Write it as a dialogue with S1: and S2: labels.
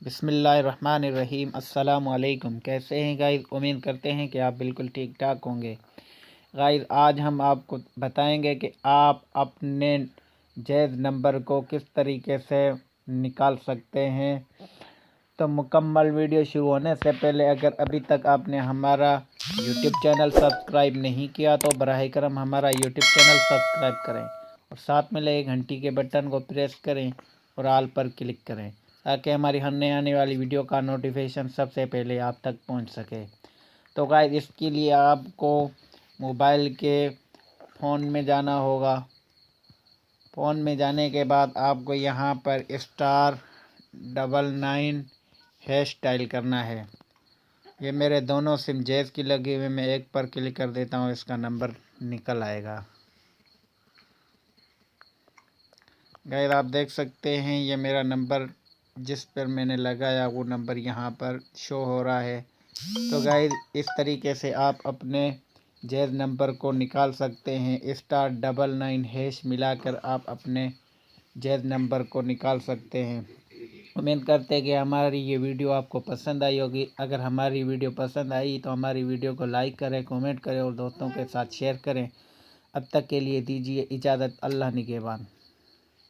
S1: बिस्मिल्लाहिर्रहमानिर्रहीम। अस्सलामुअलैकुम। कैसे हैं गाइस? उम्मीद करते हैं कि आप बिल्कुल ठीक ठाक होंगे। गाइस आज हम आपको बताएंगे कि आप अपने जैज़ नंबर को किस तरीके से निकाल सकते हैं। तो मुकम्मल वीडियो शुरू होने से पहले अगर अभी तक आपने हमारा यूट्यूब चैनल सब्सक्राइब नहीं किया तो बराह करम हमारा यूट्यूब चैनल सब्सक्राइब करें और साथ में लगे घंटी के बटन को प्रेस करें और ऑल पर क्लिक करें ताकि हमारी हर आने वाली वीडियो का नोटिफिकेशन सबसे पहले आप तक पहुंच सके। तो गाइस इसके लिए आपको मोबाइल के फ़ोन में जाना होगा। फ़ोन में जाने के बाद आपको यहाँ पर *99# डायल करना है। ये मेरे दोनों सिम जैज़ की लगी हुई, मैं एक पर क्लिक कर देता हूँ, इसका नंबर निकल आएगा। गाइस आप देख सकते हैं ये मेरा नंबर जिस पर मैंने लगाया वो नंबर यहाँ पर शो हो रहा है। तो गाइस इस तरीके से आप अपने जैज़ नंबर को निकाल सकते हैं। *99# मिलाकर आप अपने जैज़ नंबर को निकाल सकते हैं। उम्मीद करते हैं कि हमारी ये वीडियो आपको पसंद आई होगी। अगर हमारी वीडियो पसंद आई तो हमारी वीडियो को लाइक करें, कमेंट करें और दोस्तों के साथ शेयर करें। अब तक के लिए दीजिए इजाज़त। अल्लाह निगहबान।